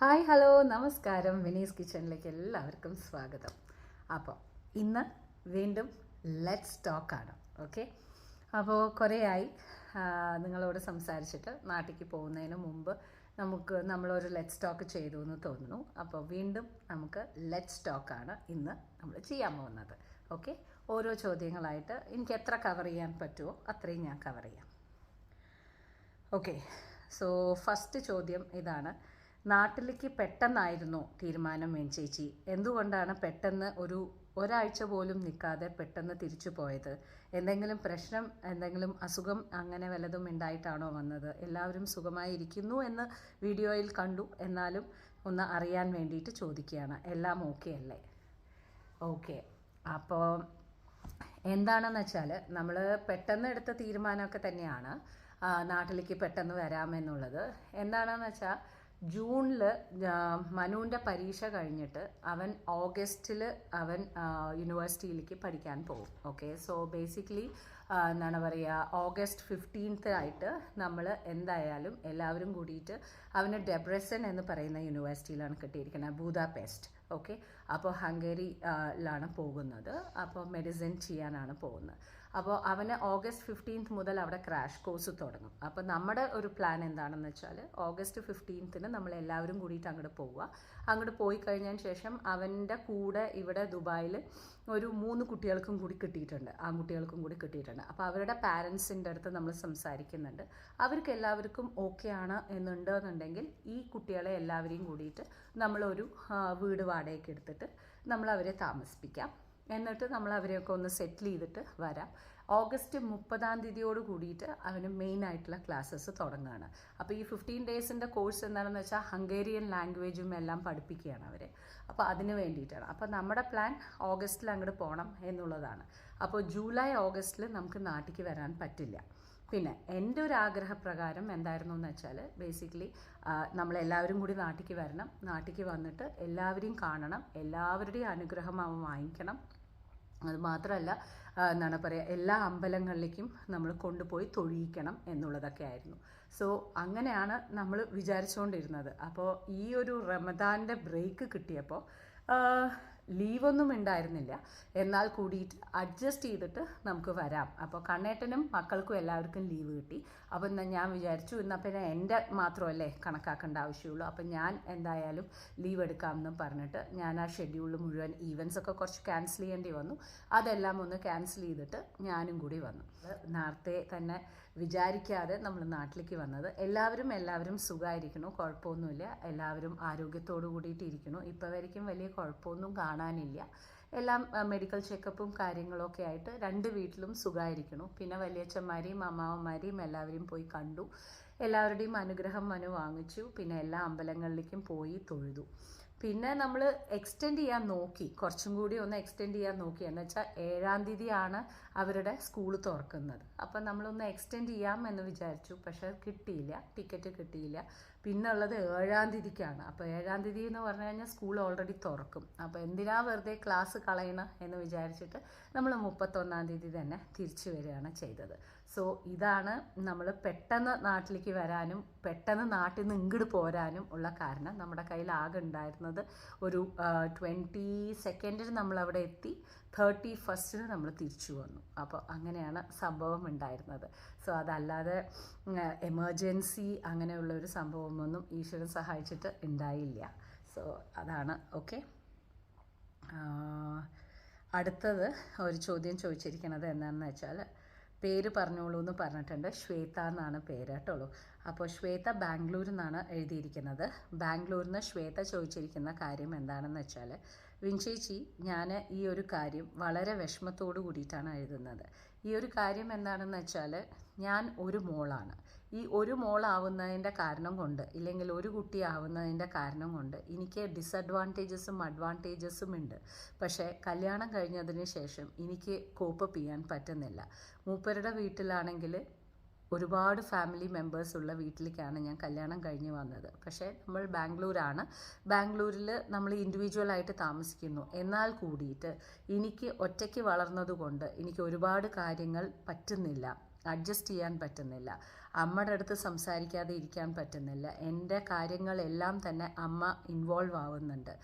Hi hello നമസ്കാരം. വിനീസ് കിച്ചണിലേക്ക് എല്ലാവർക്കും സ്വാഗതം. അപ്പോൾ ഇന്ന് വീണ്ടും ലെറ്റ്സ് ടോക്കാണ്. ഓക്കെ, അപ്പോൾ കുറേയായി നിങ്ങളോട് സംസാരിച്ചിട്ട് നാട്ടിലേക്ക് പോകുന്നതിന് മുമ്പ് നമ്മളൊരു ലെറ്റ്സ് ടോക്ക് ചെയ്തു എന്ന് തോന്നുന്നു. അപ്പോൾ വീണ്ടും നമുക്ക് ലെറ്റ്സ് ടോക്കാണ് ഇന്ന് നമ്മൾ ചെയ്യാൻ പോകുന്നത്. ഓക്കെ, ഓരോ ചോദ്യങ്ങളായിട്ട് എനിക്ക് എത്ര കവർ ചെയ്യാൻ പറ്റുമോ അത്രയും ഞാൻ കവർ ചെയ്യാം. ഓക്കെ, സോ ഫസ്റ്റ് ചോദ്യം ഇതാണ്. നാട്ടിലേക്ക് പെട്ടെന്നായിരുന്നോ തീരുമാനം ചേച്ചി? എന്തുകൊണ്ടാണ് പെട്ടെന്ന് ഒരാഴ്ച പോലും നിൽക്കാതെ പെട്ടെന്ന് തിരിച്ചു പോയത്? എന്തെങ്കിലും പ്രശ്നം, എന്തെങ്കിലും അസുഖം അങ്ങനെ വല്ലതും ഉണ്ടായിട്ടാണോ വന്നത്? എല്ലാവരും സുഖമായി ഇരിക്കുന്നു എന്ന് വീഡിയോയിൽ കണ്ടു, എന്നാലും ഒന്ന് അറിയാൻ വേണ്ടിയിട്ട് ചോദിക്കുകയാണ്. എല്ലാം ഓക്കെ അല്ലേ? ഓക്കെ, അപ്പോൾ എന്താണെന്ന് വെച്ചാൽ നമ്മൾ പെട്ടെന്ന് എടുത്ത തീരുമാനമൊക്കെ തന്നെയാണ് നാട്ടിലേക്ക് പെട്ടെന്ന് വരാമെന്നുള്ളത്. എന്താണെന്ന് വെച്ചാൽ ജൂണിൽ മനുവിൻ്റെ പരീക്ഷ കഴിഞ്ഞിട്ട് അവൻ ഓഗസ്റ്റിൽ യൂണിവേഴ്സിറ്റിയിലേക്ക് പഠിക്കാൻ പോകും. ഓക്കെ, സോ ബേസിക്കലി എന്താണ് പറയുക, ഓഗസ്റ്റ് 15 ആയിട്ട് നമ്മൾ എന്തായാലും എല്ലാവരും കൂടിയിട്ട് അവന് ഡെബ്രസൻ എന്ന് പറയുന്ന യൂണിവേഴ്സിറ്റിയിലാണ് കിട്ടിയിരിക്കുന്നത്, ബൂദാപെസ്റ്റ്. ഓക്കെ, അപ്പോൾ ഹംഗേറിയിലാണ് പോകുന്നത്. അപ്പോൾ മെഡിസിൻ ചെയ്യാനാണ് പോകുന്നത്. അപ്പോൾ അവന് ഓഗസ്റ്റ് 15 മുതൽ അവിടെ ക്രാഷ് കോഴ്സ് തുടങ്ങും. അപ്പോൾ നമ്മുടെ ഒരു പ്ലാൻ എന്താണെന്ന് വെച്ചാൽ ഓഗസ്റ്റ് 15 നമ്മൾ എല്ലാവരും കൂടിയിട്ട് അങ്ങോട്ട് പോവുക. അങ്ങോട്ട് പോയി കഴിഞ്ഞതിന് ശേഷം അവൻ്റെ കൂടെ ഇവിടെ ദുബായിൽ ഒരു 3 കുട്ടികൾക്കും കൂടി കിട്ടിയിട്ടുണ്ട്, ആൺകുട്ടികൾക്കും കൂടി കിട്ടിയിട്ടുണ്ട്. അപ്പോൾ അവരുടെ പാരൻസിൻ്റെ അടുത്ത് നമ്മൾ സംസാരിക്കുന്നുണ്ട്. അവർക്ക് എല്ലാവർക്കും ഓക്കെ ആണ് എന്നുണ്ടെന്നുണ്ടെങ്കിൽ ഈ കുട്ടികളെ എല്ലാവരെയും കൂടിയിട്ട് നമ്മളൊരു വീട് വാടകയ്ക്ക് എടുത്തിട്ട് നമ്മൾ അവരെ താമസിപ്പിക്കാം. എന്നിട്ട് നമ്മൾ അവരെയൊക്കെ ഒന്ന് സെറ്റിൽ ചെയ്തിട്ട് വരാം. ഓഗസ്റ്റ് 30 കൂടിയിട്ട് അവന് മെയിൻ ആയിട്ടുള്ള ക്ലാസ്സസ് തുടങ്ങുകയാണ്. അപ്പോൾ ഈ 15 ഡേയ്സിൻ്റെ കോഴ്സ് എന്താണെന്ന് വെച്ചാൽ ഹംഗേറിയൻ ലാംഗ്വേജും എല്ലാം പഠിപ്പിക്കുകയാണ് അവർ. അപ്പോൾ അതിന് വേണ്ടിയിട്ടാണ്. അപ്പോൾ നമ്മുടെ പ്ലാൻ ഓഗസ്റ്റിൽ അങ്ങോട്ട് പോകണം എന്നുള്ളതാണ്. അപ്പോൾ ജൂലൈ ഓഗസ്റ്റിൽ നമുക്ക് നാട്ടിലേക്ക് വരാൻ പറ്റില്ല. പിന്നെ എൻ്റെ ഒരു ആഗ്രഹപ്രകാരം എന്തായിരുന്നു എന്ന് വെച്ചാൽ ബേസിക്കലി നമ്മളെല്ലാവരും കൂടി നാട്ടിലേക്ക് വരണം. നാട്ടിലേക്ക് വന്നിട്ട് എല്ലാവരെയും കാണണം, എല്ലാവരുടെയും അനുഗ്രഹം അവൻ വാങ്ങിക്കണം. അതുമാത്രമല്ല എന്താണ് പറയുക, എല്ലാ അമ്പലങ്ങളിലേക്കും നമ്മൾ കൊണ്ടുപോയി തൊഴിയിക്കണം എന്നുള്ളതൊക്കെ ആയിരുന്നു. സോ അങ്ങനെയാണ് നമ്മൾ വിചാരിച്ചുകൊണ്ടിരുന്നത്. അപ്പോൾ ഈ ഒരു റമദാൻ്റെ ബ്രേക്ക് കിട്ടിയപ്പോൾ ലീവൊന്നും ഉണ്ടായിരുന്നില്ല, എന്നാൽ കൂടിയിട്ട് അഡ്ജസ്റ്റ് ചെയ്തിട്ട് നമുക്ക് വരാം. അപ്പോൾ കണ്ണേട്ടനും മക്കൾക്കും എല്ലാവർക്കും ലീവ് കിട്ടി. അപ്പം ഞാൻ വിചാരിച്ചു എന്നാൽ പിന്നെ എൻ്റെ മാത്രമല്ലേ കണക്കാക്കേണ്ട ആവശ്യമുള്ളൂ, അപ്പം ഞാൻ എന്തായാലും ലീവ് എടുക്കാമെന്നും പറഞ്ഞിട്ട് ഞാൻ ആ ഷെഡ്യൂളിൽ മുഴുവൻ ഈവൻസൊക്കെ കുറച്ച് ക്യാൻസൽ ചെയ്യേണ്ടി വന്നു. അതെല്ലാം ഒന്ന് ക്യാൻസൽ ചെയ്തിട്ട് ഞാനും കൂടി വന്നു. നേരത്തെ തന്നെ വിചാരിക്കാതെ നമ്മൾ നാട്ടിലേക്ക് വന്നത്. എല്ലാവരും സുഖമായിരിക്കണു, കുഴപ്പമൊന്നുമില്ല. എല്ലാവരും ആരോഗ്യത്തോടു കൂടിയിട്ടിരിക്കണു. ഇപ്പോൾ വരയ്ക്കും വലിയ കുഴപ്പമൊന്നും കാണാനില്ല. എല്ലാം മെഡിക്കൽ ചെക്കപ്പും കാര്യങ്ങളൊക്കെ ആയിട്ട് 2 വീട്ടിലും സുഖമായിരിക്കണു. പിന്നെ വലിയച്ഛന്മാരെയും അമ്മാവന്മാരെയും എല്ലാവരെയും പോയി കണ്ടു. എല്ലാവരുടെയും അനുഗ്രഹം മനു വാങ്ങിച്ചു. പിന്നെ എല്ലാ അമ്പലങ്ങളിലേക്കും പോയി തൊഴുതു. പിന്നെ നമ്മൾ എക്സ്റ്റെൻഡ് ചെയ്യാൻ നോക്കി, കുറച്ചും കൂടി ഒന്ന് എക്സ്റ്റെൻഡ് ചെയ്യാൻ നോക്കി. എന്ന് വെച്ചാൽ 7-ാം തീയതിയാണ് അവരുടെ സ്കൂൾ തുറക്കുന്നത്. അപ്പം നമ്മളൊന്ന് എക്സ്റ്റെൻഡ് ചെയ്യാം എന്ന് വിചാരിച്ചു. പക്ഷേ കിട്ടിയില്ല, ടിക്കറ്റ് കിട്ടിയില്ല. പിന്നെ ഉള്ളത് 7-ാം തീയതിക്കാണ്. അപ്പോൾ 7-ാം തീയതി എന്ന് പറഞ്ഞു കഴിഞ്ഞാൽ സ്കൂൾ ഓൾറെഡി തുറക്കും. അപ്പോൾ എന്തിനാ വെറുതെ ക്ലാസ് കളയണം എന്ന് വിചാരിച്ചിട്ട് നമ്മൾ 31-ാം തീയതി തന്നെ തിരിച്ചു വരികയാണ് ചെയ്തത്. സോ ഇതാണ് നമ്മൾ പെട്ടെന്ന് നാട്ടിലേക്ക് വരാനും പെട്ടെന്ന് നാട്ടിൽ നിന്ന് ഇങ്ങോട്ട് പോരാനും ഉള്ള കാരണം. നമ്മുടെ കയ്യിൽ ആകെ ഉണ്ടായിരുന്നത് ഒരു 22 നമ്മളവിടെ എത്തി, 31 നമ്മൾ തിരിച്ചു വന്നു. അപ്പോൾ അങ്ങനെയാണ് സംഭവം ഉണ്ടായിരുന്നത്. സോ അതല്ലാതെ എമർജൻസി അങ്ങനെയുള്ള ഒരു സംഭവമൊന്നും ഈശ്വരൻ സഹായിച്ചിട്ട് ഉണ്ടായില്ല. സോ അതാണ്. ഓക്കെ, അടുത്തത് ഒരു ചോദ്യം ചോദിച്ചിരിക്കുന്നത് എന്താണെന്ന് വെച്ചാൽ പേര് പറഞ്ഞോളൂ എന്ന് പറഞ്ഞിട്ടുണ്ട്. ശ്വേത എന്നാണ് പേര് കേട്ടോളൂ. അപ്പോൾ ശ്വേത ബാംഗ്ലൂരിൽ നിന്നാണ് എഴുതിയിരിക്കുന്നത്. ബാംഗ്ലൂരിൽ നിന്ന് ശ്വേത ചോദിച്ചിരിക്കുന്ന കാര്യം എന്താണെന്ന് വെച്ചാൽ, വിൻചേച്ചി, ഞാൻ ഈ ഒരു കാര്യം വളരെ വിഷമത്തോടു കൂടിയിട്ടാണ് എഴുതുന്നത്. ഈ ഒരു കാര്യം എന്താണെന്ന് വെച്ചാൽ ഞാൻ ഒരു മോളാണ്. ഈ ഒരു മോളാവുന്നതിൻ്റെ കാരണം കൊണ്ട്, ഇല്ലെങ്കിൽ ഒരു കുട്ടി ആവുന്നതിൻ്റെ കാരണം കൊണ്ട് എനിക്ക് ഡിസഡ്വാൻറ്റേജസും അഡ്വാൻറ്റേജസും ഉണ്ട്. പക്ഷേ കല്യാണം കഴിഞ്ഞതിന് ശേഷം എനിക്ക് കോപ്പ് ചെയ്യാൻ പറ്റുന്നില്ല. മൂപ്പരുടെ വീട്ടിലാണെങ്കിൽ ഒരുപാട് ഫാമിലി മെമ്പേഴ്സ് ഉള്ള വീട്ടിലേക്കാണ് ഞാൻ കല്യാണം കഴിഞ്ഞ് വന്നത്. പക്ഷേ നമ്മൾ ബാംഗ്ലൂരിൽ നമ്മൾ ഇൻഡിവിജ്വലായിട്ട് താമസിക്കുന്നു. എന്നാൽ കൂടിയിട്ട് എനിക്ക് ഒറ്റയ്ക്ക് വളർന്നതുകൊണ്ട് എനിക്ക് ഒരുപാട് കാര്യങ്ങൾ പറ്റുന്നില്ല. അഡ്ജസ്റ്റ് ചെയ്യാൻ പറ്റുന്നില്ല, അമ്മയുടെ അടുത്ത് സംസാരിക്കാതെ ഇരിക്കാൻ പറ്റുന്നില്ല. എൻ്റെ കാര്യങ്ങളെല്ലാം തന്നെ അമ്മ ഇൻവോൾവ് ആവുന്നുണ്ട്.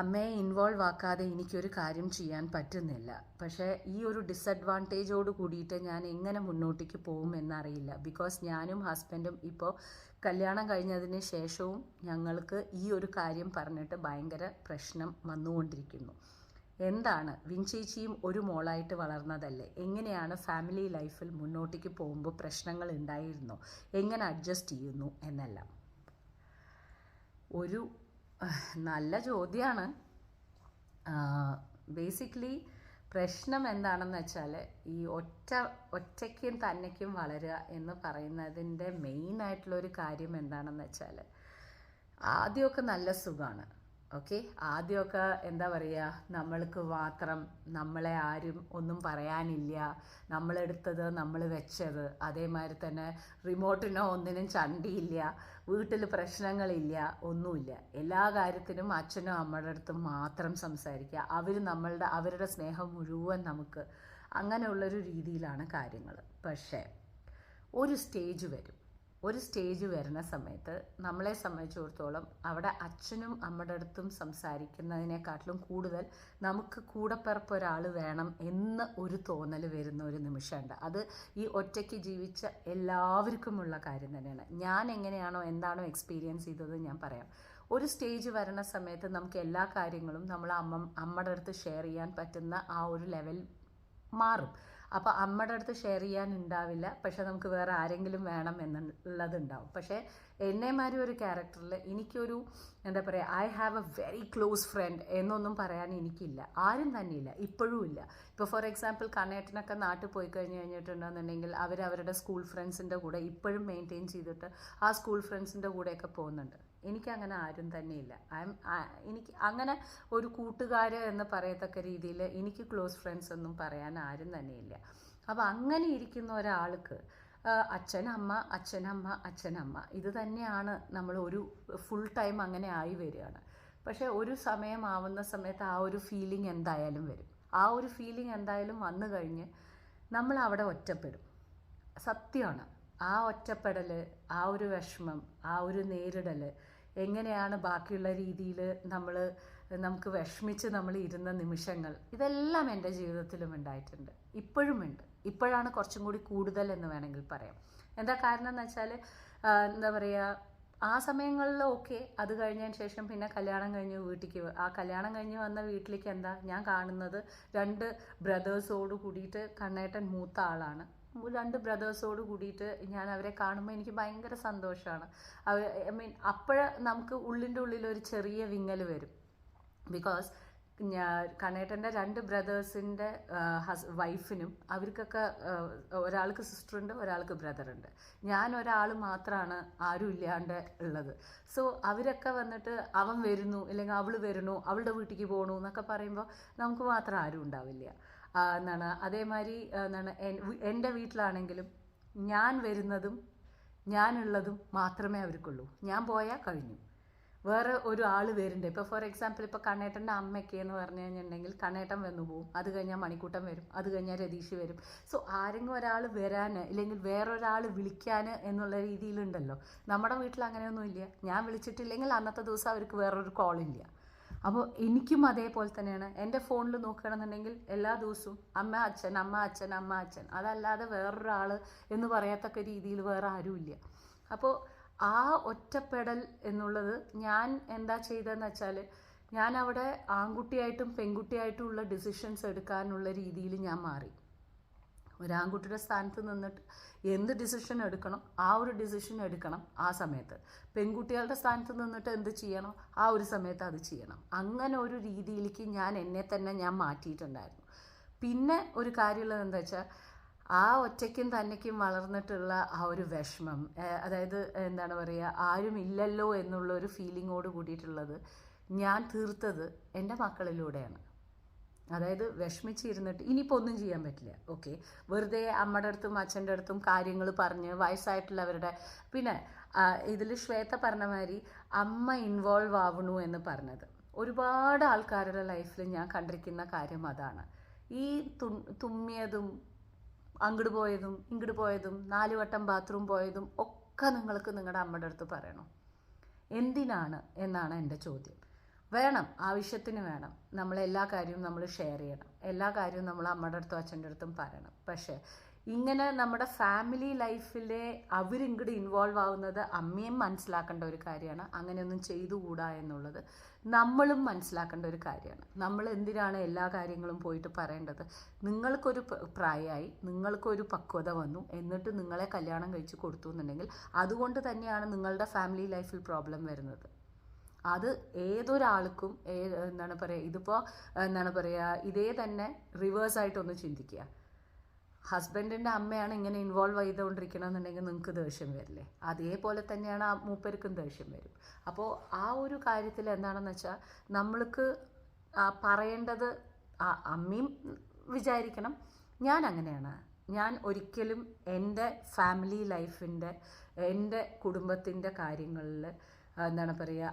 അമ്മയെ ഇൻവോൾവ് ആക്കാതെ എനിക്കൊരു കാര്യം ചെയ്യാൻ പറ്റുന്നില്ല. പക്ഷേ ഈ ഒരു ഡിസഡ്വാൻറ്റേജോട് കൂടിയിട്ട് ഞാൻ എങ്ങനെ മുന്നോട്ടേക്ക് പോകുമെന്നറിയില്ല. ബിക്കോസ് ഞാനും ഹസ്ബൻഡും ഇപ്പോൾ കല്യാണം കഴിഞ്ഞതിന് ശേഷവും ഞങ്ങൾക്ക് ഈ ഒരു കാര്യം പറഞ്ഞിട്ട് ഭയങ്കര പ്രശ്നം വന്നുകൊണ്ടിരിക്കുന്നു. എന്താണ്, വിൻചേച്ചിയും ഒരു മോളായിട്ട് വളർന്നതല്ലേ, എങ്ങനെയാണ് ഫാമിലി ലൈഫിൽ മുന്നോട്ടേക്ക് പോകുമ്പോൾ പ്രശ്നങ്ങൾ ഉണ്ടായിരുന്നോ, എങ്ങനെ അഡ്ജസ്റ്റ് ചെയ്യുന്നു എന്നെല്ലാം ഒരു നല്ല ചോദ്യമാണ്. ബേസിക്കലി പ്രശ്നം എന്താണെന്ന് വെച്ചാൽ ഈ ഒറ്റയ്ക്കും തന്നയ്ക്കും വളരുക എന്ന് പറയുന്നതിൻ്റെ മെയിനായിട്ടുള്ളൊരു കാര്യം എന്താണെന്ന് വെച്ചാൽ ആദ്യമൊക്കെ നല്ല സുഖമാണ്. ഓക്കെ, ആദ്യമൊക്കെ എന്താ പറയുക, നമ്മൾക്ക് മാത്രം, നമ്മളെ ആരും ഒന്നും പറയാനില്ല, നമ്മളെടുത്തത് നമ്മൾ വെച്ചത്, അതേമാതിരി തന്നെ റിമോട്ടിനോ ഒന്നിനും ചണ്ടിയില്ല, വീട്ടിൽ പ്രശ്നങ്ങളില്ല, ഒന്നുമില്ല. എല്ലാ കാര്യത്തിനും അച്ഛനും അമ്മയുടെ അടുത്ത് മാത്രം സംസാരിക്കുക, അവരുടെ സ്നേഹം മുഴുവൻ നമുക്ക്, അങ്ങനെയുള്ളൊരു രീതിയിലാണ് കാര്യങ്ങൾ. പക്ഷേ ഒരു സ്റ്റേജ് വരുന്ന സമയത്ത് നമ്മളെ സംബന്ധിച്ചിടത്തോളം അവിടെ അച്ഛനും അമ്മയുടെ അടുത്തും സംസാരിക്കുന്നതിനെക്കാട്ടിലും കൂടുതൽ നമുക്ക് കൂടെപ്പിറപ്പ് ഒരാൾ വേണം എന്ന് ഒരു തോന്നൽ വരുന്ന ഒരു നിമിഷമുണ്ട്. അത് ഈ ഒറ്റയ്ക്ക് ജീവിച്ച എല്ലാവർക്കുമുള്ള കാര്യം തന്നെയാണ്. ഞാൻ എങ്ങനെയാണോ എന്താണോ എക്സ്പീരിയൻസ് ചെയ്തത് ഞാൻ പറയാം. ഒരു സ്റ്റേജ് വരുന്ന സമയത്ത് നമുക്ക് എല്ലാ കാര്യങ്ങളും നമ്മൾ അമ്മയുടെ അടുത്ത് ഷെയർ ചെയ്യാൻ പറ്റുന്ന ആ ഒരു ലെവൽ മാറും. അപ്പോൾ അമ്മയുടെ അടുത്ത് ഷെയർ ചെയ്യാൻ ഉണ്ടാവില്ല, പക്ഷെ നമുക്ക് വേറെ ആരെങ്കിലും വേണം എന്നുള്ളതുണ്ടാവും. പക്ഷേ എന്നെമാതിരി ഒരു ക്യാരക്ടറിൽ എനിക്കൊരു എന്താ പറയുക, I have A very close friend എന്നൊന്നും പറയാൻ എനിക്കില്ല, ആരും തന്നെയില്ല, ഇപ്പോഴും ഇല്ല. ഇപ്പോൾ ഫോർ എക്സാമ്പിൾ കണ്ണേട്ടനൊക്കെ നാട്ടിൽ പോയി കഴിഞ്ഞിട്ടുണ്ടെന്നുണ്ടെങ്കിൽ അവരുടെ സ്കൂൾ ഫ്രണ്ട്സിൻ്റെ കൂടെ ഇപ്പോഴും മെയിൻറ്റെയിൻ ചെയ്തിട്ട് ആ സ്കൂൾ ഫ്രണ്ട്സിൻ്റെ കൂടെയൊക്കെ പോകുന്നുണ്ട്. എനിക്കങ്ങനെ ആരും തന്നെയില്ല. എനിക്ക് അങ്ങനെ ഒരു കൂട്ടുകാർ എന്ന് പറയത്തക്ക രീതിയിൽ എനിക്ക് ക്ലോസ് ഫ്രണ്ട്സ് ഒന്നും പറയാൻ ആരും തന്നെയില്ല. അപ്പോൾ അങ്ങനെ ഇരിക്കുന്ന ഒരാൾക്ക് അച്ഛനമ്മ ഇത് തന്നെയാണ് നമ്മൾ ഒരു ഫുൾ ടൈം അങ്ങനെ ആയി വരികയാണ്. പക്ഷേ ഒരു സമയമാവുന്ന സമയത്ത് ആ ഒരു ഫീലിംഗ് എന്തായാലും വരും. ആ ഒരു ഫീലിംഗ് എന്തായാലും വന്നു കഴിഞ്ഞ് നമ്മൾ അവിടെ ഒറ്റപ്പെടും. സത്യമാണ്. ആ ഒറ്റപ്പെടൽ, ആ ഒരു വിഷമം, ആ ഒരു നേരിടൽ, എങ്ങനെയാണ് ബാക്കിയുള്ള രീതിയിൽ നമുക്ക് വിഷമിച്ച് നമ്മൾ ഇരുന്ന നിമിഷങ്ങൾ, ഇതെല്ലാം എൻ്റെ ജീവിതത്തിലും ഉണ്ടായിട്ടുണ്ട്, ഇപ്പോഴുമുണ്ട്. ഇപ്പോഴാണ് കുറച്ചും കൂടി കൂടുതൽ എന്ന് വേണമെങ്കിൽ പറയാം. എന്താ കാരണം എന്ന് വെച്ചാൽ എന്താ പറയുക, ആ സമയങ്ങളിൽ ഓക്കെ, അത് കഴിഞ്ഞതിന് ശേഷം പിന്നെ കല്യാണം കഴിഞ്ഞ് ആ കല്യാണം കഴിഞ്ഞ് വന്ന വീട്ടിലേക്ക് എന്താ ഞാൻ കാണുന്നത്, 2 ബ്രദേഴ്സോട് കൂടിയിട്ട്, കണ്ണേട്ടൻ മൂത്ത ആളാണ്, 2 ബ്രദേഴ്സോട് കൂടിയിട്ട് ഞാൻ അവരെ കാണുമ്പോൾ എനിക്ക് ഭയങ്കര സന്തോഷമാണ്. അപ്പോഴ നമുക്ക് ഉള്ളിൻ്റെ ഉള്ളിലൊരു ചെറിയ വിങ്ങൽ വരും. ബിക്കോസ് കണ്ണേട്ടൻ്റെ 2 ബ്രദേഴ്സിൻ്റെ വൈഫിനും അവർക്കൊക്കെ ഒരാൾക്ക് സിസ്റ്ററുണ്ട്, ഒരാൾക്ക് ബ്രദറുണ്ട്. ഞാൻ ഒരാൾ മാത്രമാണ് ആരും ഇല്ലാണ്ട് ഉള്ളത്. സോ അവരൊക്കെ വന്നിട്ട് അവൻ വരുന്നു, അല്ലെങ്കിൽ അവൾ വരുന്നു, അവളുടെ വീട്ടിലേക്ക് പോകണു എന്നൊക്കെ പറയുമ്പോൾ നമുക്ക് മാത്രം ആരും ഉണ്ടാവില്ല. അതേമാതിരി എൻ്റെ വീട്ടിലാണെങ്കിലും ഞാൻ വരുന്നതും ഞാനുള്ളതും മാത്രമേ അവർക്കുള്ളൂ. ഞാൻ പോയാൽ കഴിഞ്ഞു. വേറെ ഒരു ആൾ വരുന്നുണ്ട്. ഇപ്പോൾ ഫോർ എക്സാമ്പിൾ ഇപ്പോൾ കണ്ണേട്ടൻ്റെ അമ്മയ്ക്ക് എന്ന് പറഞ്ഞു കഴിഞ്ഞിട്ടുണ്ടെങ്കിൽ കണ്ണേട്ടൻ വന്നു പോകും, അത് കഴിഞ്ഞാൽ മണിക്കൂട്ടൻ വരും, അത് കഴിഞ്ഞാൽ രതീഷ് വരും. സോ ആരെങ്കിലും ഒരാൾ വരാൻ ഇല്ലെങ്കിൽ വേറൊരാൾ വിളിക്കാൻ എന്നുള്ള രീതിയിലുണ്ടല്ലോ. നമ്മുടെ വീട്ടിൽ അങ്ങനെയൊന്നുമില്ല. ഞാൻ വിളിച്ചിട്ടില്ലെങ്കിൽ അന്നത്തെ ദിവസം അവർക്ക് വേറൊരു കോളില്ല. അപ്പോൾ എനിക്കും അതേപോലെ തന്നെയാണ്. എൻ്റെ ഫോണിൽ നോക്കുകയാണെന്നുണ്ടെങ്കിൽ എല്ലാ ദിവസവും അമ്മ അച്ഛൻ, അതല്ലാതെ വേറൊരാൾ എന്ന് പറയത്തക്ക രീതിയിൽ വേറെ ആരുമില്ല. അപ്പോൾ ആ ഒറ്റപ്പെടൽ എന്നുള്ളത് ഞാൻ എന്താ ചെയ്തതെന്ന് വെച്ചാൽ, ഞാൻ അവിടെ ആൺകുട്ടിയായിട്ടും പെൺകുട്ടിയായിട്ടും ഉള്ള ഡിസിഷൻസ് എടുക്കാനുള്ള രീതിയിൽ ഞാൻ മാറി. ഒരാൺകുട്ടിയുടെ സ്ഥാനത്ത് നിന്നിട്ട് എന്ത് ഡിസിഷൻ എടുക്കണം ആ ഒരു ഡിസിഷൻ എടുക്കണം ആ സമയത്ത്. പെൺകുട്ടികളുടെ സ്ഥാനത്ത് നിന്നിട്ട് എന്ത് ചെയ്യണം ആ ഒരു സമയത്ത് അത് ചെയ്യണം. അങ്ങനെ ഒരു രീതിയിലേക്ക് എന്നെ തന്നെ ഞാൻ മാറ്റിയിട്ടുണ്ടായിരുന്നു. പിന്നെ ഒരു കാര്യമുള്ളത് എന്താ വെച്ചാൽ, ആ ഒറ്റയ്ക്കും തന്നയ്ക്കും വളർന്നിട്ടുള്ള ആ ഒരു വിഷമം, അതായത് എന്താണ് പറയുക, ആരും ഇല്ലല്ലോ എന്നുള്ളൊരു ഫീലിങ്ങോട് കൂടിയിട്ടുള്ളത് ഞാൻ തീർത്തത് എൻ്റെ മക്കളിലൂടെയാണ്. അതായത് വിഷമിച്ചിരുന്നിട്ട് ഇനിയിപ്പോൾ ഒന്നും ചെയ്യാൻ പറ്റില്ല, ഓക്കെ, വെറുതെ അമ്മയുടെ അടുത്തും അച്ഛൻ്റെ അടുത്തും കാര്യങ്ങൾ പറഞ്ഞ് വയസ്സായിട്ടുള്ളവരുടെ, പിന്നെ ഇതിൽ ശ്വേത പറഞ്ഞ മാതിരി അമ്മ ഇൻവോൾവ് ആവണു എന്ന് പറഞ്ഞത്, ഒരുപാട് ആൾക്കാരുടെ ലൈഫിൽ ഞാൻ കണ്ടിരിക്കുന്ന കാര്യം അതാണ്. ഈ തുമ്മിയതും അങ്ങോട്ട് പോയതും ഇങ്ങോട്ട് പോയതും 4 വട്ടം ബാത്റൂം പോയതും ഒക്കെ നിങ്ങൾക്ക് നിങ്ങളുടെ അമ്മയുടെ അടുത്ത് പറയണം. എന്തിനാണ് എന്നാണ് എൻ്റെ ചോദ്യം. വേണം, ആവശ്യത്തിന് വേണം. എല്ലാ കാര്യവും നമ്മൾ ഷെയർ ചെയ്യണം. എല്ലാ കാര്യവും നമ്മൾ അമ്മയുടെ അടുത്തും അച്ഛൻ്റെ അടുത്തും പറയണം. പക്ഷേ ഇങ്ങനെ നമ്മുടെ ഫാമിലി ലൈഫിലെ അവരിങ്ങോട്ട് ഇൻവോൾവ് ആവുന്നത് അമ്മയും മനസ്സിലാക്കേണ്ട ഒരു കാര്യമാണ്. അങ്ങനെയൊന്നും ചെയ്തുകൂടാ എന്നുള്ളത് നമ്മളും മനസ്സിലാക്കേണ്ട ഒരു കാര്യമാണ്. നമ്മൾ എന്തിനാണ് എല്ലാ കാര്യങ്ങളും പോയിട്ട് പറയേണ്ടത്? നിങ്ങൾക്കൊരു പ്രായമായി, നിങ്ങൾക്കൊരു പക്വത വന്നു, എന്നിട്ട് നിങ്ങളെ കല്യാണം കഴിച്ച് കൊടുത്തു എന്നുണ്ടെങ്കിൽ അതുകൊണ്ട് തന്നെയാണ് നിങ്ങളുടെ ഫാമിലി ലൈഫിൽ പ്രോബ്ലം വരുന്നത്. അത് ഏതൊരാൾക്കും ഇതിപ്പോൾ ഇതേ തന്നെ റിവേഴ്സായിട്ടൊന്ന് ചിന്തിക്കുക. ഹസ്ബൻഡിൻ്റെ അമ്മയാണ് ഇങ്ങനെ ഇൻവോൾവ് ചെയ്തുകൊണ്ടിരിക്കണമെന്നുണ്ടെങ്കിൽ നിങ്ങൾക്ക് ദേഷ്യം വരില്ലേ? അതേപോലെ തന്നെയാണ് ആ മൂപ്പർക്കും ദേഷ്യം വരും. അപ്പോൾ ആ ഒരു കാര്യത്തിൽ എന്താണെന്ന് വെച്ചാൽ നമ്മൾക്ക് പറയേണ്ടത് അമ്മയും വിചാരിക്കണം ഞാൻ അങ്ങനെയാണ്. ഞാൻ ഒരിക്കലും എൻ്റെ ഫാമിലി ലൈഫിൻ്റെ എൻ്റെ കുടുംബത്തിൻ്റെ കാര്യങ്ങളിൽ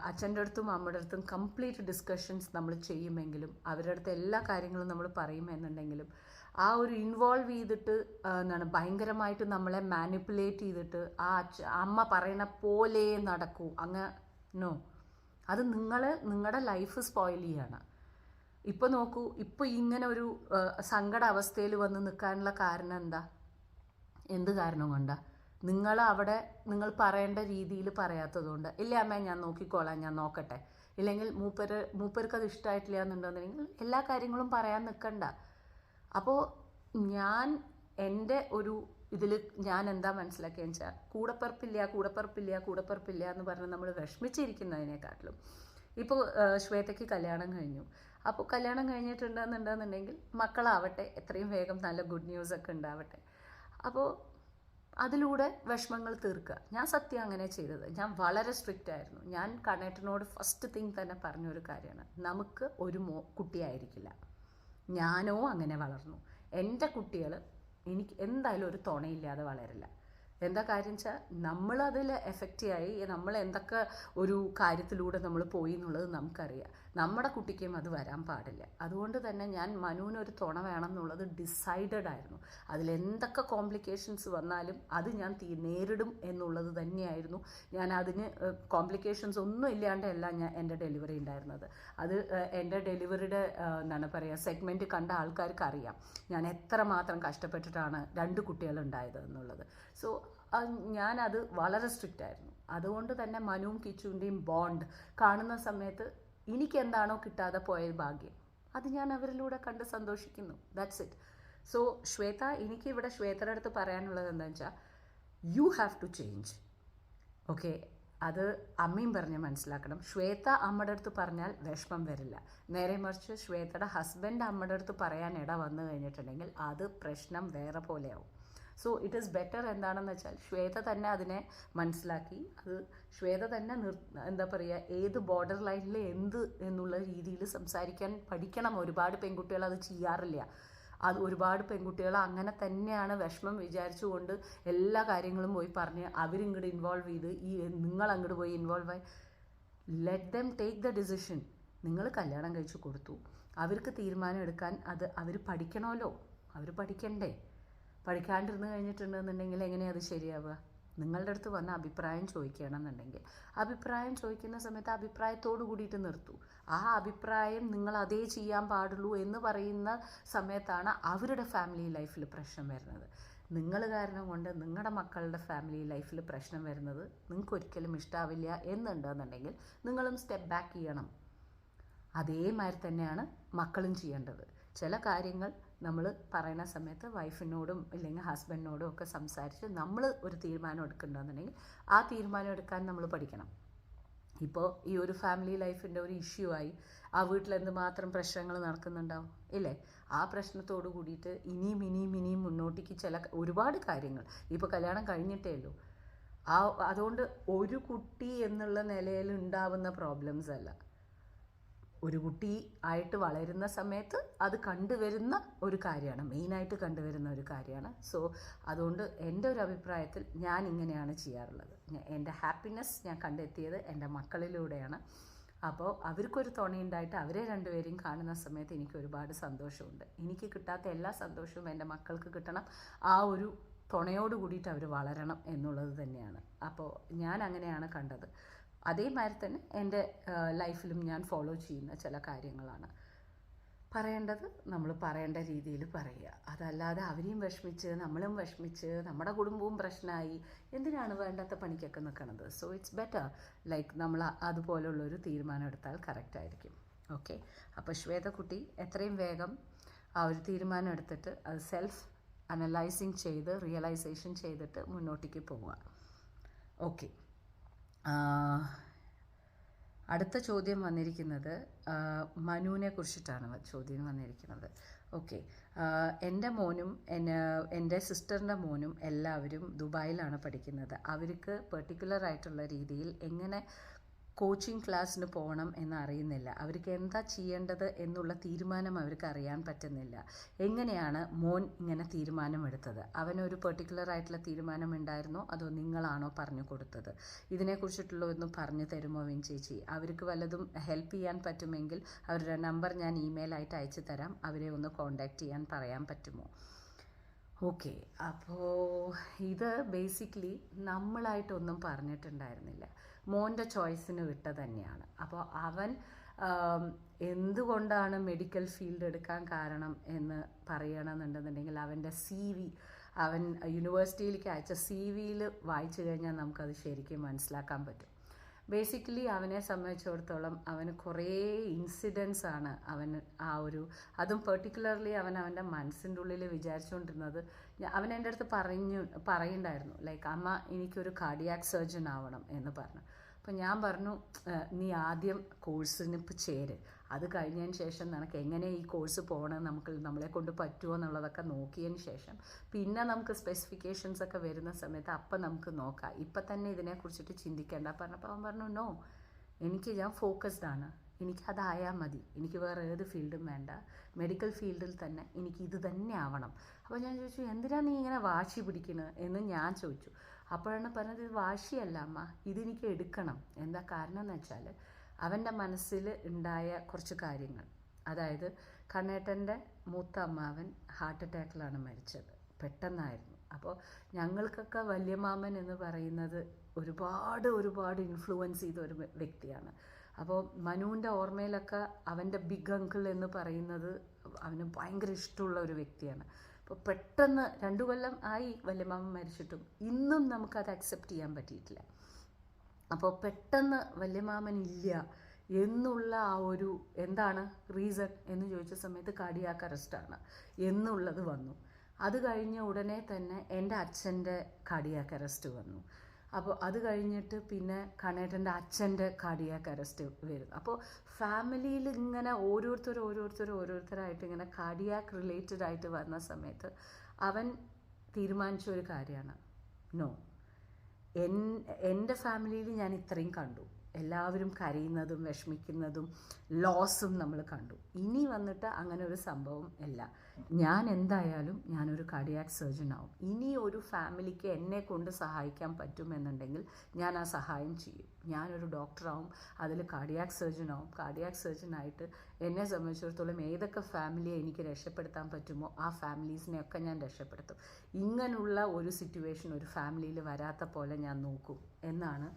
അച്ഛൻ്റെ അടുത്തും അമ്മയുടെ അടുത്തും കംപ്ലീറ്റ് ഡിസ്കഷൻസ് നമ്മൾ ചെയ്യുമെങ്കിലും അവരുടെ അടുത്ത് എല്ലാ കാര്യങ്ങളും നമ്മൾ പറയുമെന്നുണ്ടെങ്കിലും ആ ഒരു ഇൻവോൾവ് ചെയ്തിട്ട് ഭയങ്കരമായിട്ട് നമ്മളെ മാനിപ്പുലേറ്റ് ചെയ്തിട്ട് അമ്മ പറയുന്ന പോലെ നടക്കൂ നോ, അത് നിങ്ങളുടെ ലൈഫ് സ്പോയിൽ ചെയ്യാണ്. ഇപ്പോൾ നോക്കൂ, ഇപ്പോൾ ഇങ്ങനെ ഒരു സങ്കട അവസ്ഥയിൽ വന്ന് നിൽക്കാനുള്ള കാരണം എന്താ? എന്ത് കാരണം കൊണ്ടാ? നിങ്ങൾ പറയേണ്ട രീതിയിൽ പറയാത്തതുകൊണ്ട്. ഇല്ല അമ്മ ഞാൻ നോക്കിക്കോളാം, ഞാൻ നോക്കട്ടെ. ഇല്ലെങ്കിൽ മൂപ്പർക്ക് അത് ഇഷ്ടമായിട്ടില്ല എന്നുണ്ടെന്നുണ്ടെങ്കിൽ എല്ലാ കാര്യങ്ങളും പറയാൻ നിൽക്കണ്ട. അപ്പോൾ ഞാൻ എൻ്റെ ഒരു ഇതിൽ ഞാൻ എന്താ മനസ്സിലാക്കിയെന്ന് വെച്ചാൽ കൂടപ്പറപ്പില്ല എന്ന് പറഞ്ഞ് നമ്മൾ വിഷമിച്ചിരിക്കുന്നതിനെക്കാട്ടിലും ഇപ്പോൾ ശ്വേതയ്ക്ക് കല്യാണം കഴിഞ്ഞു. അപ്പോൾ കല്യാണം കഴിഞ്ഞിട്ടുണ്ടെന്നുണ്ടെന്നുണ്ടെങ്കിൽ മക്കളാവട്ടെ, എത്രയും വേഗം നല്ല ഗുഡ് ന്യൂസൊക്കെ ഉണ്ടാവട്ടെ. അപ്പോൾ അതിലൂടെ വിഷമങ്ങൾ തീർക്കുക. ഞാൻ സത്യം അങ്ങനെ ചെയ്തത്. ഞാൻ വളരെ സ്ട്രിക്റ്റ് ആയിരുന്നു. ഞാൻ കണ്ണേട്ടനോട് ഫസ്റ്റ് തിങ് തന്നെ പറഞ്ഞൊരു കാര്യമാണ്, നമുക്ക് ഒരു കുട്ടിയായിരിക്കില്ല. ഞാനോ അങ്ങനെ വളർന്നു. എൻ്റെ കുട്ടികൾ എനിക്ക് എന്തായാലും ഒരു തുണയില്ലാതെ വളരില്ല. എന്താ കാര്യം വെച്ചാൽ നമ്മളതിൽ എഫക്റ്റായി നമ്മൾ എന്തൊക്കെ ഒരു കാര്യത്തിലൂടെ നമ്മൾ പോയി എന്നുള്ളത് നമുക്കറിയാം. നമ്മുടെ കുട്ടിക്കും അത് വരാൻ പാടില്ല. അതുകൊണ്ട് തന്നെ ഞാൻ മനുവിനൊരു തുണ വേണം എന്നുള്ളത് ഡിസൈഡഡ് ആയിരുന്നു. അതിലെന്തൊക്കെ കോംപ്ലിക്കേഷൻസ് വന്നാലും അത് ഞാൻ നേരിടും എന്നുള്ളത് തന്നെയായിരുന്നു. ഞാൻ അതിന് കോംപ്ലിക്കേഷൻസ് ഒന്നും ഇല്ലാണ്ടല്ല എൻ്റെ ഡെലിവറി ഉണ്ടായിരുന്നത്. അത് എൻ്റെ ഡെലിവറിയുടെ സെഗ്മെൻറ്റ് കണ്ട ആൾക്കാർക്ക് അറിയാം ഞാൻ എത്രമാത്രം കഷ്ടപ്പെട്ടിട്ടാണ് 2 കുട്ടികളുണ്ടായത് എന്നുള്ളത്. സോ ഞാനത് വളരെ സ്ട്രിക്റ്റ് ആയിരുന്നു. അതുകൊണ്ട് തന്നെ മനുവും കിച്ചുവിൻ്റെയും ബോണ്ട് കാണുന്ന സമയത്ത് എനിക്ക് എന്താണോ കിട്ടാതെ പോയ ഭാഗ്യം അത് ഞാൻ അവരിലൂടെ കണ്ട് സന്തോഷിക്കുന്നു. That's it. സോ ശ്വേത, എനിക്കിവിടെ ശ്വേതയുടെ അടുത്ത് പറയാനുള്ളത് എന്താണെന്ന് വെച്ചാൽ you have to change. Okay, അത് അമ്മയും പറഞ്ഞ് മനസ്സിലാക്കണം. ശ്വേത അമ്മയുടെ അടുത്ത് പറഞ്ഞാൽ വിഷമം വരില്ല. നേരെ മറിച്ച് ശ്വേതയുടെ ഹസ്ബൻഡ് അമ്മയുടെ അടുത്ത് പറയാൻ ഇട വന്നു കഴിഞ്ഞിട്ടുണ്ടെങ്കിൽ അത് പ്രശ്നം വേറെ പോലെയാവും. സോ ഇറ്റ് ഈസ് ബെറ്റർ എന്താണെന്ന് വെച്ചാൽ ശ്വേത തന്നെ അതിനെ മനസ്സിലാക്കി അത് ശ്വേത തന്നെ ഏത് ബോർഡർ ലൈനിൽ എന്ത് എന്നുള്ള രീതിയിൽ സംസാരിക്കാൻ പഠിക്കണം. ഒരുപാട് പെൺകുട്ടികൾ അത് ചെയ്യാറില്ല. അത് ഒരുപാട് പെൺകുട്ടികൾ അങ്ങനെ തന്നെയാണ് വിഷമം വിചാരിച്ചുകൊണ്ട് എല്ലാ കാര്യങ്ങളും പോയി പറഞ്ഞ് അവരിങ്ങോട്ട് ഇൻവോൾവ് ചെയ്ത് നിങ്ങൾ അങ്ങോട്ട് പോയി ഇൻവോൾവ് ആയി. Let them take the decision. നിങ്ങൾ കല്യാണം കഴിച്ചു കൊടുത്തു, അവർക്ക് തീരുമാനം എടുക്കാൻ അവർ പഠിക്കണമല്ലോ. അവർ പഠിക്കണ്ടേ? പഠിക്കാണ്ടിരുന്ന് കഴിഞ്ഞിട്ടുണ്ടെന്നുണ്ടെങ്കിൽ എങ്ങനെയാണ് അത് ശരിയാവുക? നിങ്ങളുടെ അടുത്ത് വന്ന് അഭിപ്രായം ചോദിക്കുകയാണെന്നുണ്ടെങ്കിൽ അഭിപ്രായം ചോദിക്കുന്ന സമയത്ത് അഭിപ്രായത്തോട് കൂടിയിട്ട് നിർത്തൂ. ആ അഭിപ്രായം നിങ്ങൾ അതേ ചെയ്യാൻ പാടുള്ളൂ എന്ന് പറയുന്ന സമയത്താണ് അവരുടെ ഫാമിലി ലൈഫിൽ പ്രശ്നം വരുന്നത്. നിങ്ങൾ കാരണം കൊണ്ട് നിങ്ങളുടെ മക്കളുടെ ഫാമിലി ലൈഫിൽ പ്രശ്നം വരുന്നത് നിങ്ങൾക്ക് ഒരിക്കലും ഇഷ്ടാവില്ല എന്നുണ്ടെന്നുണ്ടെങ്കിൽ നിങ്ങളും സ്റ്റെപ്പ് ബാക്ക് ചെയ്യണം. അതേമാതിരി തന്നെയാണ് മക്കളും ചെയ്യേണ്ടത്. ചില കാര്യങ്ങൾ നമ്മൾ പറയുന്ന സമയത്ത് വൈഫിനോടും ഇല്ലെങ്കിൽ ഹസ്ബൻഡിനോടും ഒക്കെ സംസാരിച്ച് നമ്മൾ ഒരു തീരുമാനം എടുക്കണമെന്നുണ്ടെങ്കിൽ ആ തീരുമാനം എടുക്കാൻ നമ്മൾ പഠിക്കണം. ഇപ്പോൾ ഈ ഒരു ഫാമിലി ലൈഫിൻ്റെ ഒരു ഇഷ്യൂ ആയി ആ വീട്ടിൽ എന്തുമാത്രം പ്രശ്നങ്ങൾ നടക്കുന്നുണ്ടാവും ഇല്ലേ? ആ പ്രശ്നത്തോട് കൂടിയിട്ട് ഇനിയും മുന്നോട്ടേക്ക് ഒരുപാട് കാര്യങ്ങൾ ഇപ്പോൾ കല്യാണം കഴിഞ്ഞിട്ടേ ഉള്ളൂ. അതുകൊണ്ട് ഒരു കുട്ടി എന്നുള്ള നിലയിൽ ഉണ്ടാവുന്ന പ്രോബ്ലംസ് അല്ല, ഒരു കുട്ടി ആയിട്ട് വളരുന്ന സമയത്ത് അത് കണ്ടുവരുന്ന ഒരു കാര്യമാണ്, മെയിനായിട്ട് കണ്ടുവരുന്ന ഒരു കാര്യമാണ്. സോ അതുകൊണ്ട് എൻ്റെ ഒരു അഭിപ്രായത്തിൽ ഞാൻ ഇങ്ങനെയാണ് ചെയ്യാറുള്ളത്. എൻ്റെ ഹാപ്പിനെസ് ഞാൻ കണ്ടെത്തിയത് എൻ്റെ മക്കളിലൂടെയാണ്. അപ്പോൾ അവർക്കൊരു തുണയുണ്ടായിട്ട് അവരെ രണ്ടുപേരെയും കാണുന്ന സമയത്ത് എനിക്ക് ഒരുപാട് സന്തോഷമുണ്ട്. എനിക്ക് കിട്ടാത്ത എല്ലാ സന്തോഷവും എൻ്റെ മക്കൾക്ക് കിട്ടണം, ആ ഒരു തുണയോട് കൂടിയിട്ട് അവർ വളരണം എന്നുള്ളത് തന്നെയാണ്. അപ്പോൾ ഞാൻ അങ്ങനെയാണ് കണ്ടത്. അതേമാതിരി തന്നെ എൻ്റെ ലൈഫിലും ഞാൻ ഫോളോ ചെയ്യുന്ന ചില കാര്യങ്ങളാണ്. പറയേണ്ടത് നമ്മൾ പറയേണ്ട രീതിയിൽ പറയുക, അതല്ലാതെ അവരെയും വിഷമിച്ച് നമ്മളും വിഷമിച്ച് നമ്മുടെ കുടുംബവും പ്രശ്നമായി എന്തിനാണ് വേണ്ടാത്ത പണിക്കൊക്കെ നിൽക്കണത്. സോ ഇറ്റ്സ് ബെറ്റർ ലൈക്ക് നമ്മൾ അതുപോലുള്ളൊരു തീരുമാനം എടുത്താൽ കറക്റ്റായിരിക്കും. ഓക്കെ, അപ്പോൾ ശ്വേതക്കുട്ടി എത്രയും വേഗം ആ ഒരു തീരുമാനം എടുത്തിട്ട് അത് സെൽഫ് അനലൈസിങ് ചെയ്ത് റിയലൈസേഷൻ ചെയ്തിട്ട് മുന്നോട്ടേക്ക് പോവുക. ഓക്കെ, അടുത്ത ചോദ്യം വന്നിരിക്കുന്നത് മനുവിനെ കുറിച്ചിട്ടാണ് ചോദ്യം വന്നിരിക്കുന്നത്. ഓക്കെ, എൻ്റെ മോനും എൻ്റെ സിസ്റ്ററിൻ്റെ മോനും എല്ലാവരും ദുബായിലാണ് പഠിക്കുന്നത്. അവർക്ക് പെർട്ടിക്കുലറായിട്ടുള്ള രീതിയിൽ എങ്ങനെ കോച്ചിങ് ക്ലാസ്സിന് പോകണം എന്നറിയുന്നില്ല. അവർക്ക് എന്താ ചെയ്യേണ്ടത് എന്നുള്ള തീരുമാനം അവർക്ക് അറിയാൻ പറ്റുന്നില്ല. എങ്ങനെയാണ് മോൻ ഇങ്ങനെ തീരുമാനമെടുത്തത്? അവനൊരു പെർട്ടിക്കുലറായിട്ടുള്ള തീരുമാനം ഉണ്ടായിരുന്നോ അതോ നിങ്ങളാണോ പറഞ്ഞു കൊടുത്തത്? ഇതിനെക്കുറിച്ചിട്ടുള്ള ഒന്ന് പറഞ്ഞു തരുമോ വിൻ ചേച്ചി? അവർക്ക് വല്ലതും ഹെൽപ്പ് ചെയ്യാൻ പറ്റുമെങ്കിൽ അവരുടെ നമ്പർ ഞാൻ ഇമെയിലായിട്ട് അയച്ചു തരാം, അവരെ ഒന്ന് കോൺടാക്റ്റ് ചെയ്യാൻ പറയാൻ പറ്റുമോ? ഓക്കെ, അപ്പോൾ ഇത് ബേസിക്കലി നമ്മളായിട്ടൊന്നും പറഞ്ഞിട്ടുണ്ടായിരുന്നില്ല, മോൻ്റെ ചോയ്സിന് വിട്ട തന്നെയാണ്. അപ്പോൾ അവൻ എന്തുകൊണ്ടാണ് മെഡിക്കൽ ഫീൽഡ് എടുക്കാൻ കാരണം എന്ന് പറയണമെന്നുണ്ടെന്നുണ്ടെങ്കിൽ അവൻ്റെ CV, അവൻ യൂണിവേഴ്സിറ്റിയിലേക്ക് അയച്ച CV വായിച്ചു കഴിഞ്ഞാൽ നമുക്കത് ശരിക്കും മനസ്സിലാക്കാൻ പറ്റും. ബേസിക്കലി അവനെ സംബന്ധിച്ചിടത്തോളം അവന് കുറേ ഇൻസിഡൻസ് ആണ് അവന് അതും പെർട്ടിക്കുലർലി അവൻ്റെ മനസ്സിൻ്റെ ഉള്ളിൽ വിചാരിച്ചുകൊണ്ടിരുന്നത്. അവൻ എൻ്റെ അടുത്ത് പറയുണ്ടായിരുന്നു ലൈക്ക് അമ്മ എനിക്കൊരു കാർഡിയാക് സർജൻ ആവണം എന്ന് പറഞ്ഞു. അപ്പോൾ ഞാൻ പറഞ്ഞു നീ ആദ്യം കോഴ്സിന് ഇപ്പോൾ ചേര്, അത് കഴിഞ്ഞതിന് ശേഷം നിനക്ക് എങ്ങനെ ഈ കോഴ്സ് പോകണം, നമ്മളെ കൊണ്ട് പറ്റുമോ എന്നുള്ളതൊക്കെ നോക്കിയതിന് ശേഷം പിന്നെ നമുക്ക് സ്പെസിഫിക്കേഷൻസ് ഒക്കെ വരുന്ന സമയത്ത് അപ്പം നമുക്ക് നോക്കാം, ഇപ്പം തന്നെ ഇതിനെക്കുറിച്ചിട്ട് ചിന്തിക്കേണ്ട പറഞ്ഞപ്പോൾ അവൻ പറഞ്ഞു നോ, ഞാൻ ഫോക്കസ്ഡ് ആണ്, എനിക്കതായാൽ മതി, എനിക്ക് വേറെ ഏത് ഫീൽഡും വേണ്ട, മെഡിക്കൽ ഫീൽഡിൽ തന്നെ എനിക്ക് ഇത് തന്നെ ആവണം. അപ്പോൾ ഞാൻ ചോദിച്ചു എന്തിനാണ് നീ ഇങ്ങനെ വാശി പിടിക്കുന്നത് എന്ന് ഞാൻ ചോദിച്ചു. അപ്പോഴാണ് പറഞ്ഞത് ഇത് വാശിയല്ല അമ്മ, ഇതെനിക്ക് എടുക്കണം. എന്താ കാരണം എന്ന് വെച്ചാൽ അവൻ്റെ മനസ്സിൽ ഉണ്ടായ കുറച്ച് കാര്യങ്ങൾ, അതായത് കണ്ണേട്ടൻ്റെ മൂത്ത അമ്മാവൻ ഹാർട്ട് അറ്റാക്കിലാണ് മരിച്ചത്, പെട്ടെന്നായിരുന്നു. അപ്പോൾ ഞങ്ങൾക്കൊക്കെ വല്യമാമൻ എന്ന് പറയുന്നത് ഒരുപാട് ഇൻഫ്ലുവൻസ് ചെയ്ത ഒരു വ്യക്തിയാണ്. അപ്പോൾ മനുവിൻ്റെ ഓർമ്മയിലൊക്കെ അവൻ്റെ ബിഗ് അങ്കിൾ എന്ന് പറയുന്നത് അവന് ഭയങ്കര ഇഷ്ടമുള്ള ഒരു വ്യക്തിയാണ്. അപ്പോൾ പെട്ടെന്ന് 2 കൊല്ലം ആയി വല്യമാമൻ മരിച്ചിട്ടും ഇന്നും നമുക്കത് അക്സെപ്റ്റ് ചെയ്യാൻ പറ്റിയിട്ടില്ല. അപ്പോൾ പെട്ടെന്ന് വല്യമാമൻ ഇല്ല എന്നുള്ള ആ ഒരു എന്താണ് റീസൺ എന്ന് ചോദിച്ച സമയത്ത് കാർഡിയാക് അറസ്റ്റാണ് എന്നുള്ളത് വന്നു. അത് കഴിഞ്ഞ ഉടനെ തന്നെ എൻ്റെ അച്ഛൻ്റെ കാർഡിയാക് അറസ്റ്റ് വന്നു. അപ്പോൾ അത് കഴിഞ്ഞിട്ട് പിന്നെ കണ്ണേട്ടൻ്റെ അച്ഛൻ്റെ കാർഡിയാക് അറസ്റ്റ് വരും. അപ്പോൾ ഫാമിലിയിൽ ഇങ്ങനെ ഓരോരുത്തരായിട്ട് ഇങ്ങനെ കാർഡിയാക് റിലേറ്റഡ് ആയിട്ട് വരുന്ന സമയത്ത് അവൻ തീരുമാനിച്ച ഒരു കാര്യമാണ്, നോ, എൻ്റെ ഫാമിലിയിൽ ഞാൻ ഇത്രയും കണ്ടു, എല്ലാവരും കരയുന്നതും വിഷമിക്കുന്നതും ലോസും നമ്മൾ കണ്ടു, ഇനി വന്നിട്ട് അങ്ങനെ ഒരു സംഭവം ഇല്ല, ഞാൻ എന്തായാലും ഞാനൊരു കാർഡിയാക് സർജൻ ആവും, ഇനി ഒരു ഫാമിലിക്ക് എന്നെ കൊണ്ട് സഹായിക്കാൻ പറ്റുമെന്നുണ്ടെങ്കിൽ ഞാൻ ആ സഹായം ചെയ്യും, ഞാനൊരു ഡോക്ടറാവും, അതിൽ കാർഡിയാക് സർജൻ ആവും, കാർഡിയാക് സർജനായിട്ട് എന്നെ സംബന്ധിച്ചിടത്തോളം ഏതൊക്കെ ഫാമിലിയെ എനിക്ക് രക്ഷപ്പെടുത്താൻ പറ്റുമോ ആ ഫാമിലീസിനെയൊക്കെ ഞാൻ രക്ഷപ്പെടുത്തും, ഇങ്ങനെയുള്ള ഒരു സിറ്റുവേഷൻ ഒരു ഫാമിലിയിൽ വരാത്ത പോലെ ഞാൻ നോക്കും എന്നാണ്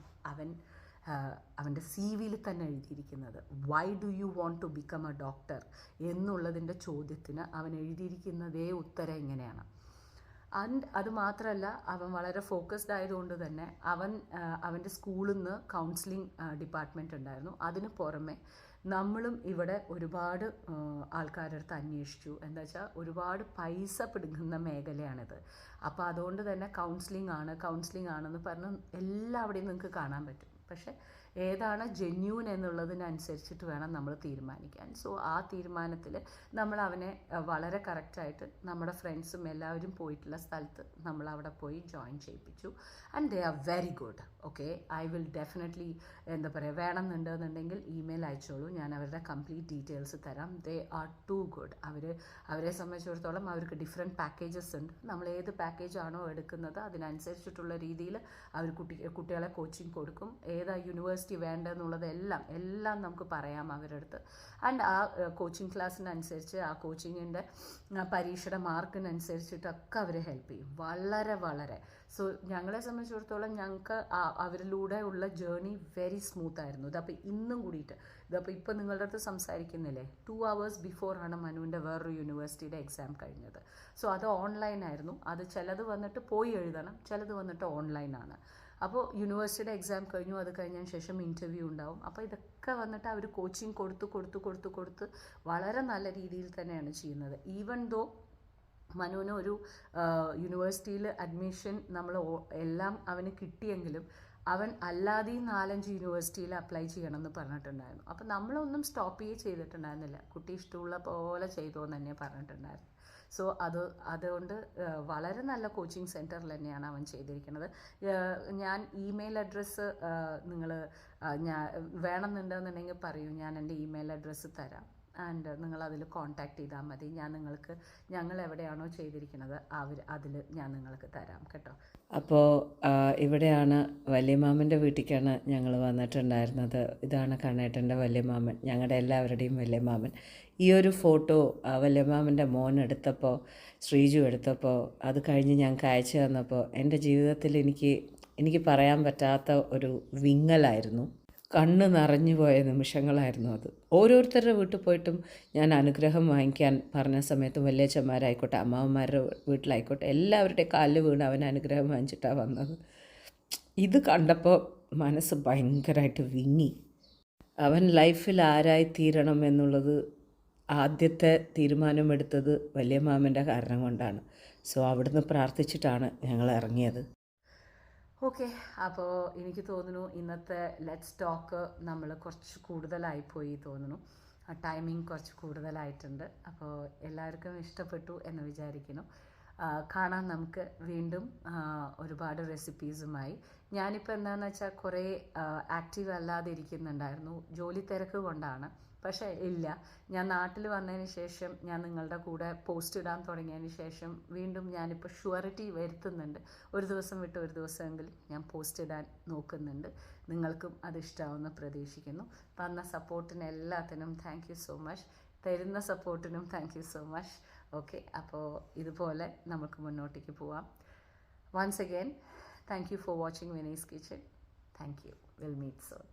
അവൻ്റെ CV തന്നെ എഴുതിയിരിക്കുന്നത്. Why do you want to become a doctor എന്നുള്ളതിൻ്റെ ചോദ്യത്തിന് അവൻ എഴുതിയിരിക്കുന്നതേ ഉത്തരം ഇങ്ങനെയാണ്. അത് മാത്രമല്ല അവൻ വളരെ ഫോക്കസ്ഡ് ആയതുകൊണ്ട് തന്നെ അവൻ്റെ സ്കൂളിൽ നിന്ന് കൗൺസിലിംഗ് ഡിപ്പാർട്ട്മെൻറ്റ് ഉണ്ടായിരുന്നു. അതിന് പുറമെ നമ്മളും ഇവിടെ ഒരുപാട് ആൾക്കാരുടെ അടുത്ത് അന്വേഷിച്ചു. എന്താ വെച്ചാൽ ഒരുപാട് പൈസ പിടുങ്ങുന്ന മേഖലയാണിത്. അപ്പോൾ അതുകൊണ്ട് തന്നെ കൗൺസിലിംഗ് ആണെന്ന് പറഞ്ഞ് എല്ലാവിടെയും നിങ്ങൾക്ക് കാണാൻ പറ്റും. പക്ഷേ ഏതാണ് ജെന്യൂൻ എന്നുള്ളതിനനുസരിച്ചിട്ട് വേണം നമ്മൾ തീരുമാനിക്കാൻ. സോ ആ തീരുമാനത്തിൽ നമ്മൾ അവനെ വളരെ കറക്റ്റായിട്ട് നമ്മുടെ ഫ്രണ്ട്സും എല്ലാവരും പോയിട്ടുള്ള സ്ഥലത്ത് നമ്മൾ അവിടെ പോയി ജോയിൻ ചെയ്യിപ്പിച്ചു. And they are very good. Okay, I will definitely വേണമെന്നുണ്ടെന്നുണ്ടെങ്കിൽ ഇമെയിൽ അയച്ചോളൂ, ഞാൻ അവരുടെ കംപ്ലീറ്റ് ഡീറ്റെയിൽസ് തരാം. They are too good. അവരെ സംബന്ധിച്ചിടത്തോളം അവർക്ക് ഡിഫറെൻറ്റ് പാക്കേജസ് ഉണ്ട്. നമ്മൾ ഏത് പാക്കേജാണോ എടുക്കുന്നത് അതിനനുസരിച്ചിട്ടുള്ള രീതിയിൽ അവർ കുട്ടികളെ കോച്ചിങ് കൊടുക്കും. ഏതാ യൂണിവേഴ്സിറ്റി യൂണിവേഴ്സിറ്റി വേണ്ടതെന്നുള്ളത് എല്ലാം നമുക്ക് പറയാം അവരുടെ അടുത്ത്. ആൻഡ് ആ കോച്ചിങ് ക്ലാസ്സിനനുസരിച്ച് ആ കോച്ചിങ്ങിൻ്റെ പരീക്ഷയുടെ മാർക്കിനനുസരിച്ചിട്ടൊക്കെ അവർ ഹെൽപ്പ് ചെയ്യും, വളരെ. സോ ഞങ്ങളെ സംബന്ധിച്ചിടത്തോളം ഞങ്ങൾക്ക് അവരിലൂടെ ഉള്ള ജേർണി വെരി സ്മൂത്ത് ആയിരുന്നു. ഇതപ്പോൾ ഇന്നും കൂടിയിട്ട് ഇപ്പോൾ നിങ്ങളുടെ അടുത്ത് സംസാരിക്കുന്നില്ലേ, 2 hours ബിഫോറാണ് മനുവിൻ്റെ വേറൊരു യൂണിവേഴ്സിറ്റിയുടെ എക്സാം കഴിഞ്ഞത്. സോ അത് ഓൺലൈനായിരുന്നു. അത് ചിലത് വന്നിട്ട് പോയി എഴുതണം, ചിലത് വന്നിട്ട് ഓൺലൈനാണ്. അപ്പോൾ യൂണിവേഴ്സിറ്റിയുടെ എക്സാം കഴിഞ്ഞു, അത് കഴിഞ്ഞതിന് ശേഷം ഇൻ്റർവ്യൂ ഉണ്ടാവും. അപ്പോൾ ഇതൊക്കെ വന്നിട്ട് അവർ കോച്ചിങ് കൊടുത്ത് വളരെ നല്ല രീതിയിൽ തന്നെയാണ് ചെയ്യുന്നത്. ഈവൻ ദോ മനുവിന് ഒരു യൂണിവേഴ്സിറ്റിയിൽ അഡ്മിഷൻ എല്ലാം അവന് കിട്ടിയെങ്കിലും അവൻ അല്ലാതെ 4-5 യൂണിവേഴ്സിറ്റിയിൽ അപ്ലൈ ചെയ്യണമെന്ന് പറഞ്ഞിട്ടുണ്ടായിരുന്നു. അപ്പം നമ്മളൊന്നും സ്റ്റോപ്പ് ചെയ്തിട്ടുണ്ടായിരുന്നില്ല. കുട്ടി ഇഷ്ടമുള്ള പോലെ ചെയ്തോ എന്ന് തന്നെ പറഞ്ഞിട്ടുണ്ടായിരുന്നു. സോ അതുകൊണ്ട് വളരെ നല്ല കോച്ചിങ് സെൻറ്ററിൽ തന്നെയാണ് അവൻ ചെയ്തിരിക്കുന്നത്. ഞാൻ ഇമെയിൽ അഡ്രസ്സ് നിങ്ങൾ വേണമെന്നുണ്ടെന്നുണ്ടെങ്കിൽ പറയൂ, ഞാൻ എൻ്റെ ഇമെയിൽ അഡ്രസ്സ് തരാം. ആൻഡ് നിങ്ങളതിൽ കോൺടാക്റ്റ് ചെയ്താൽ മതി. ഞങ്ങൾ എവിടെയാണോ ചെയ്തിരിക്കുന്നത് അതിൽ ഞാൻ നിങ്ങൾക്ക് തരാം കേട്ടോ. അപ്പോൾ ഇവിടെയാണ് വല്യമാമൻ്റെ വീട്ടിലേക്കാണ് ഞങ്ങൾ വന്നിട്ടുണ്ടായിരുന്നത്. ഇതാണ് കണ്ണേട്ടൻ്റെ വല്യമാമൻ, ഞങ്ങളുടെ എല്ലാവരുടെയും വല്യമാമൻ. ഈ ഒരു ഫോട്ടോ വല്യമാമൻ്റെ മോൻ എടുത്തപ്പോൾ, ശ്രീജു എടുത്തപ്പോൾ, അത് കഴിഞ്ഞ് ഞങ്ങൾക്ക് അയച്ചു തന്നപ്പോൾ എൻ്റെ ജീവിതത്തിൽ എനിക്ക് പറയാൻ പറ്റാത്ത ഒരു വിങ്ങലായിരുന്നു. കണ്ണ് നിറഞ്ഞു പോയ നിമിഷങ്ങളായിരുന്നു അത്. ഓരോരുത്തരുടെ വീട്ടിൽ പോയിട്ടും ഞാൻ അനുഗ്രഹം വാങ്ങിക്കാൻ പറഞ്ഞ സമയത്തും വല്യച്ഛന്മാരായിക്കോട്ടെ, അമ്മാവന്മാരുടെ വീട്ടിലായിക്കോട്ടെ, എല്ലാവരുടെയും കാലിൽ വീണ് അവൻ അനുഗ്രഹം വാങ്ങിച്ചിട്ടാണ് വന്നത്. ഇത് കണ്ടപ്പോൾ മനസ്സ് ഭയങ്കരമായിട്ട് വിങ്ങി. അവൻ ലൈഫിൽ ആരായി തീരണം എന്നുള്ളത് ആദ്യത്തെ തീരുമാനമെടുത്തത് വല്യമാമൻ്റെ കാരണം കൊണ്ടാണ്. സോ അവിടുന്ന് പ്രാർത്ഥിച്ചിട്ടാണ് ഞങ്ങൾ ഇറങ്ങിയത്. ഓക്കെ, അപ്പോൾ എനിക്ക് തോന്നുന്നു ഇന്നത്തെ ലെറ്റ്സ് ടോക്ക് നമ്മൾ കുറച്ച് കൂടുതലായിപ്പോയി തോന്നുന്നു. ടൈമിംഗ് കുറച്ച് കൂടുതലായിട്ടുണ്ട്. അപ്പോൾ എല്ലാവർക്കും ഇഷ്ടപ്പെട്ടു എന്ന് വിചാരിക്കുന്നു. കാണാം നമുക്ക് വീണ്ടും ഒരുപാട് റെസിപ്പീസുമായി. ഞാനിപ്പോൾ എന്താണെന്ന് വെച്ചാൽ കുറേ ആക്റ്റീവ് അല്ലാതെ ഇരിക്കുന്നുണ്ടായിരുന്നു, ജോലി തിരക്ക് കൊണ്ടാണ്. പക്ഷേ ഇല്ല, ഞാൻ നാട്ടിൽ വന്നതിന് ശേഷം, ഞാൻ നിങ്ങളുടെ കൂടെ പോസ്റ്റ് ഇടാൻ തുടങ്ങിയതിന് ശേഷം വീണ്ടും ഞാനിപ്പോൾ ഷുവറിറ്റി വരുത്തുന്നുണ്ട്. ഒരു ദിവസം വിട്ട് ഒരു ദിവസമെങ്കിലും ഞാൻ പോസ്റ്റ് ഇടാൻ നോക്കുന്നുണ്ട്. നിങ്ങൾക്കും അത് ഇഷ്ടമാവുമെന്ന് പ്രതീക്ഷിക്കുന്നു. തന്ന സപ്പോർട്ടിന് എല്ലാത്തിനും താങ്ക് യു സോ മച്ച്. തരുന്ന സപ്പോർട്ടിനും thank you so much. Okay, അപ്പോൾ ഇതുപോലെ നമുക്ക് മുന്നോട്ടേക്ക് പോവാം. Once again thank you for watching Vini's kitchen. Thank you. Will meet soon.